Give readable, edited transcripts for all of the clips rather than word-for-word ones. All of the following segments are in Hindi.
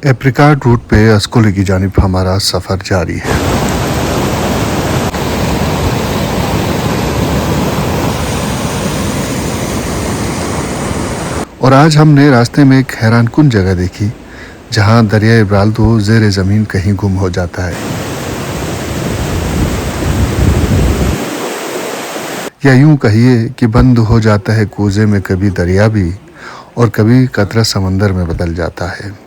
एप्रिकॉट रूट पे अस्कोले की जानिब हमारा सफ़र जारी है। और आज हमने रास्ते में एक हैरानकुन जगह देखी जहां दरिया इब्राल्दो ज़ेर ज़मीन कहीं गुम हो जाता है, या यूं कहिए कि बंद हो जाता है कूजे में कभी दरिया भी और कभी कतरा समंदर में बदल जाता है।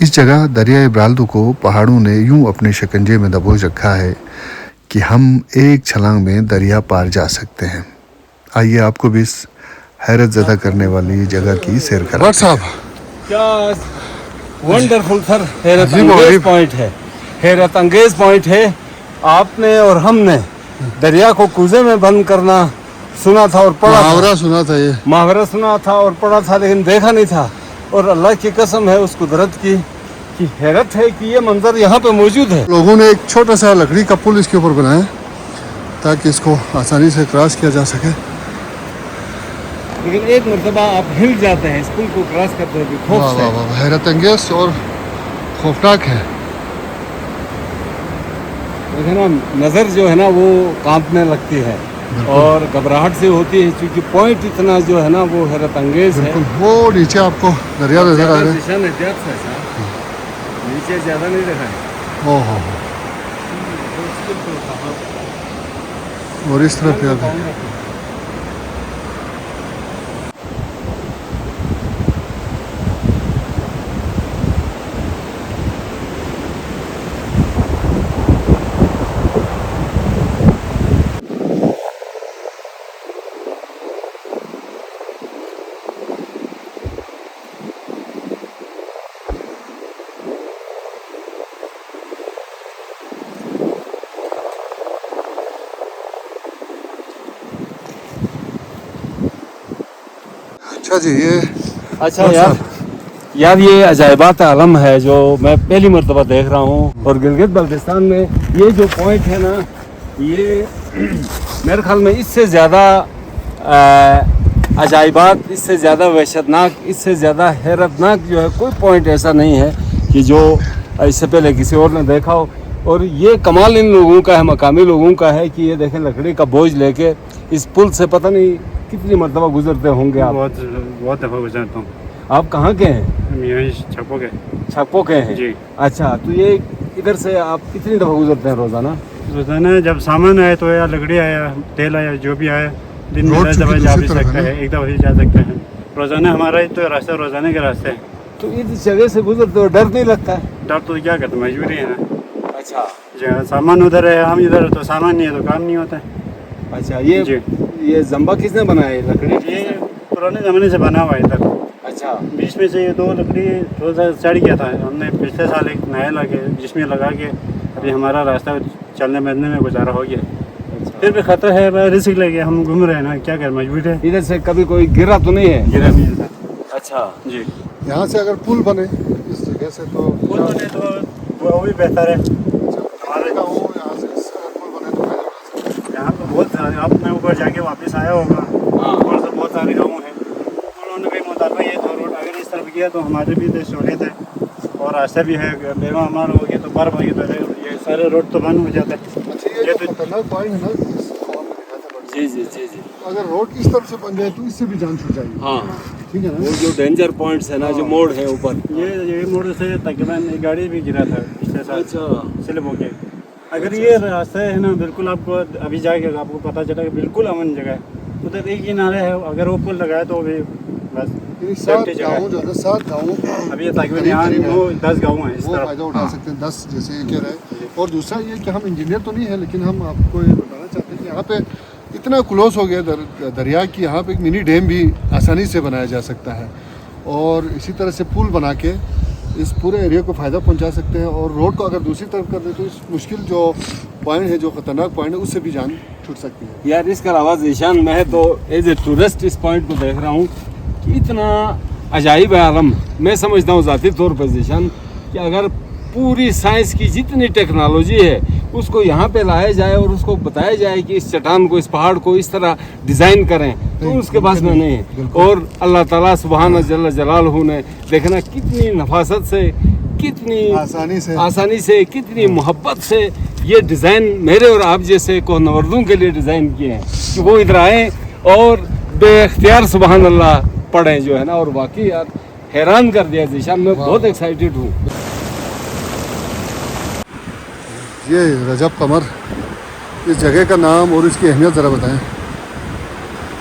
इस जगह दरिया इब्राल्दो को पहाड़ों ने यूं अपने शिकंजे में दबोच रखा है कि हम एक छलांग में दरिया पार जा सकते हैं। आइए आपको भी इस हैरत ज़दा करने वाली जगह की सैर कराते हैं। क्या वंडरफुल सर, हैरत अंगेज पॉइंट है, हैरत अंगेज पॉइंट है। आपने और हमने दरिया को कूजे में बंद करना सुना था और पढ़ा, मुहावरा सुना था, ये मुहावरा सुना था और पढ़ा था, लेकिन देखा नहीं था। और अल्लाह की कसम है उस कुदरत की कि हैरत है कि ये मंजर यहाँ पे मौजूद है। लोगों ने एक छोटा सा लकड़ी का पुल इसके ऊपर बनाया ताकि इसको आसानी से क्रॉस किया जा सके। लेकिन एक मरतबा आप हिल जाते हैं इस पुल को क्रॉस करते हुए खौफ से। हैरत अंगेज और खौफनाक है। लेकिन ना नज़र जो है ना वो कांपने लगती है और घबराहट से होती है, क्योंकि पॉइंट इतना जो है ना वो हैरत अंगेज है। वो नीचे आपको दरिया नजर आ रहा है। निशान एहतियात से ऐसा नीचे ज़्यादा नहीं देखा है। ओहो, और इस तरफ याद है। अच्छा जी, ये अच्छा यार ये अजायबात आलम है जो मैं पहली मरतबा देख रहा हूँ। और गिलगित बल्तिस्तान में ये जो पॉइंट है ना, ये मेरे ख्याल में इससे ज़्यादा अजायबात, इससे ज़्यादा वहशतनाक, इससे ज़्यादा हैरतनाक जो है कोई पॉइंट ऐसा नहीं है कि जो इससे पहले किसी और ने देखा हो। और ये कमाल इन लोगों का है, मकामी लोगों का है कि ये देखें लकड़ी का बोझ लेके इस पुल से पता नहीं कितनी मरतबा गुजरते होंगे आप। बहुत दफ़ा गुजरता हूँ। आप कहाँ के हैं? हम यहीं छप्पो के हैं जी। अच्छा, तो ये इधर से आप कितनी दफ़ा गुजरते हैं रोज़ाना? रोज़ाना जब सामान आए तो या लकड़ी आया, तेल आया, जो भी आया, दिन में 10 दफ़ा जा भी सकते हैं, एक दफ़ा ही जा सकते हैं। रोज़ाना हमारा तो रास्ता रोज़ाना के रास्ते हैं। तो इस जगह से गुजरते हो डर नहीं लगता है? डर तो क्या करते, मजबूरी है ना। अच्छा, जो सामान उधर है, हम इधर, तो सामान नहीं है तो काम नहीं होता है। अच्छा, ये जम्बा किसने बनाया है? लकड़ी ये पुराने ज़माने से बना हुआ है इधर। अच्छा, बीच में से ये 2 लकड़ी थोड़ा सा चढ़ गया था, हमने पिछले साल एक नया लगे जिसमें लगा के अभी हमारा रास्ता चलने फिरने में गुजारा हो गया। अच्छा। फिर भी खतरा है, रिस्क लेके हम घूम रहे हैं ना, क्या कर, मजबूर है। इधर से कभी कोई गिरा तो नहीं है? गिरा भी था। अच्छा जी, यहाँ से अगर पुल बने इस जगह से तो पुल बने तो वो भी बेहतर है। हमारे गाँव यहाँ से पुल बने तो फायदा उठा सकते हैं। यहाँ पर बहुत सारे, आप में ऊपर जाके वापस आया होगा, और से बहुत सारे गाँव हैं। उन्होंने भी मुताबिक ये तो रोड अगर इस तरफ किया तो हमारे भी तो सहूलियत है, और रास्ता भी है। बेवा हमारा हो गया तो बर्फ हो गया तो ये सारे रोड तो बंद हो जाते हैं। अच्छा, ये जो खतरनाक पॉइंट है ना, इस गाँव में दिखा था बड़ा। जी। अगर रोड इस तरफ से बन जाए तो इससे भी जान छूट जाएगी। हाँ, ठीक है ना। वो जो डेंजर पॉइंट्स है ना, जो मोड़ है ऊपर, ये मोड़ से तकरीबन एक गाड़ी भी गिरा था पिछले साल। अच्छा, स्लिप हो गया। अगर ये रास्ता है ना, बिल्कुल आपको अभी जाके आपको पता चला कि बिल्कुल अमन जगह है। उधर एक ही नाले है, अगर वो पुल लगाए तो भी बस 7 गाँव जो है ना, 7 गाँव अभी तकरीबन यहाँ 10 गाँव हैं इस वो तरफ। फ़ायदा उठा सकते हैं, 10 जैसे ये कह रहे हैं। और दूसरा ये कि हम इंजीनियर तो नहीं है, लेकिन हम आपको ये बताना चाहते हैं कि यहाँ पे इतना क्लोज हो गया दरिया की यहाँ पे एक मिनी डैम भी आसानी से बनाया जा सकता है, और इसी तरह से पुल बना के इस पूरे एरिया को फ़ायदा पहुंचा सकते हैं। और रोड को अगर दूसरी तरफ कर दे तो इस मुश्किल जो पॉइंट है, जो ख़तरनाक पॉइंट है, उससे भी जान छूट सकती है। यार इसका अलावा ज़ीशान, मैं तो एज ए टूरिस्ट इस पॉइंट को देख रहा हूँ कि इतना अजाइब आलम। मैं समझता हूँ ज़ाती तौर पर ज़ीशान कि अगर पूरी साइंस की जितनी टेक्नोलॉजी है उसको यहाँ पे लाया जाए और उसको बताया जाए कि इस चट्टान को, इस पहाड़ को इस तरह डिज़ाइन करें, तो उसके पास में नहीं है। और अल्लाह ताला सुभान जल्ल जलालहू ने देखना कितनी नफासत से, कितनी आसानी से, कितनी मोहब्बत से ये डिज़ाइन मेरे और आप जैसे कोहनवर्दों के लिए डिज़ाइन किए हैं कि वो इधर आए और बेख्तियार सुभान अल्लाह पढ़ें जो है ना। और वाकई यार हैरान कर दिया जीशान, मैं बहुत एक्साइटेड हूँ। ये रजब कमर, इस जगह का नाम और इसकी अहमियत ज़रा बताएं।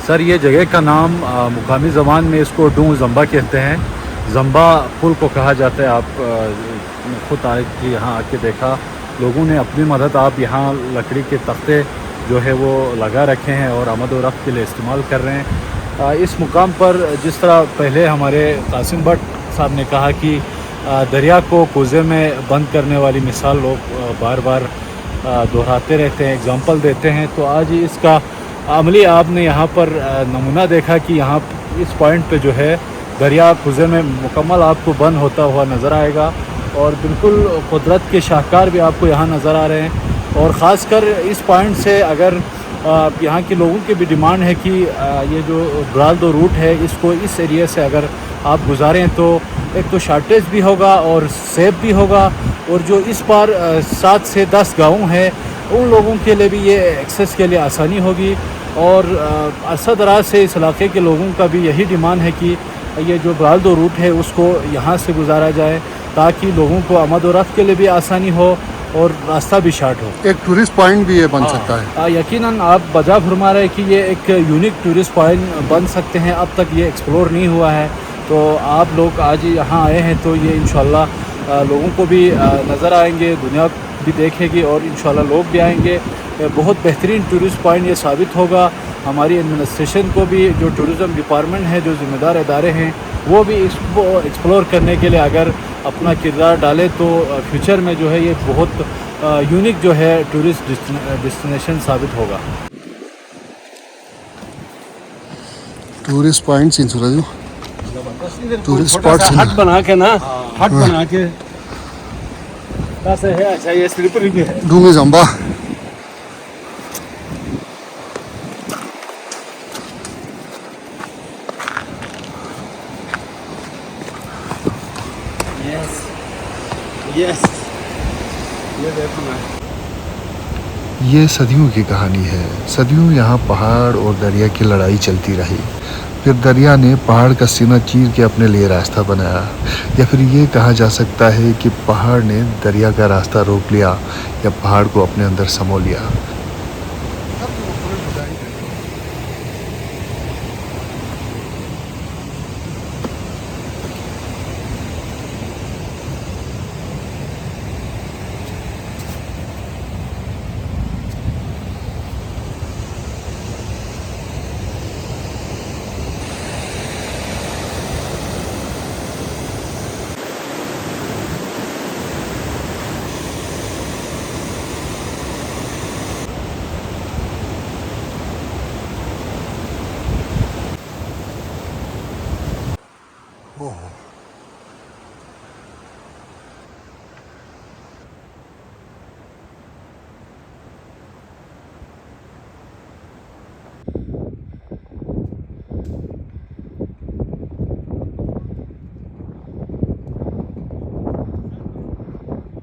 सर ये जगह का नाम मुकामी ज़बान में इसको डूं ज़म्बा कहते हैं। ज़म्बा पुल को कहा जाता है। आप खुद आए कि यहाँ आके देखा, लोगों ने अपनी मदद, आप यहाँ लकड़ी के तख्ते जो है वो लगा रखे हैं और आमद व रफ्त के लिए इस्तेमाल कर रहे हैं। इस मुकाम पर जिस तरह पहले हमारे कासिम भट्ट साहब ने कहा कि दरिया को कोज़े में बंद करने वाली मिसाल लोग बार बार दोहराते रहते हैं, एग्ज़ाम्पल देते हैं, तो आज इसका अमली आपने यहाँ पर नमूना देखा कि यहाँ इस पॉइंट पे जो है दरिया कुज़े में मुकम्मल आपको बंद होता हुआ नज़र आएगा और बिल्कुल कुदरत के शाहकार भी आपको यहाँ नज़र आ रहे हैं। और ख़ासकर इस पॉइंट से अगर यहाँ के लोगों की भी डिमांड है कि ये जो ब्राल्दो रूट है इसको इस एरिया से अगर आप गुजारें तो एक तो शार्टेज भी होगा और सेफ भी होगा, और जो इस पार 7 से 10 गाँव हैं उन लोगों के लिए भी ये एक्सेस के लिए आसानी होगी। और अरसा दराज से इस इलाके के लोगों का भी यही डिमांड है कि ये जो ब्राल्दो रूट है उसको यहाँ से गुजारा जाए ताकि लोगों को आमद व रफ्त के लिए भी आसानी हो और रास्ता भी शार्ट हो। एक टूरिस्ट पॉइंट भी ये बन सकता है। यकीनन आप बजा फरमा रहे हैं कि ये एक यूनिक टूरिस्ट पॉइंट बन सकते हैं। अब तक ये एक्सप्लोर नहीं हुआ है, तो आप लोग आज यहाँ आए हैं तो ये इंशाल्लाह लोगों को भी नज़र आएंगे, दुनिया भी देखेगी और इंशाल्लाह लोग भी आएंगे। बहुत बेहतरीन टूरिस्ट पॉइंट ये साबित होगा। हमारी एडमिनिस्ट्रेशन को भी, जो टूरिज़म डिपार्टमेंट है, जो ज़िम्मेदार इदारे हैं, वो भी इसको एक्सप्लोर करने के लिए अगर अपना किरदार डाले तो फ्यूचर में जो है ये बहुत यूनिक जो है टूरिस्ट डेस्टिनेशन साबित होगा। Tourist points in Suraj, tourist छोटा सा स्पॉट्स हट बना के ना, हट बना के कैसे है। अच्छा ये स्लीपर भी है। डूंगे ज़म्बा। यस ये देखो ना, ये सदियों की कहानी है। सदियों यहाँ पहाड़ और दरिया की लड़ाई चलती रही। फिर दरिया ने पहाड़ का सीना चीर के अपने लिए रास्ता बनाया, या फिर ये कहा जा सकता है कि पहाड़ ने दरिया का रास्ता रोक लिया या पहाड़ को अपने अंदर समो लिया।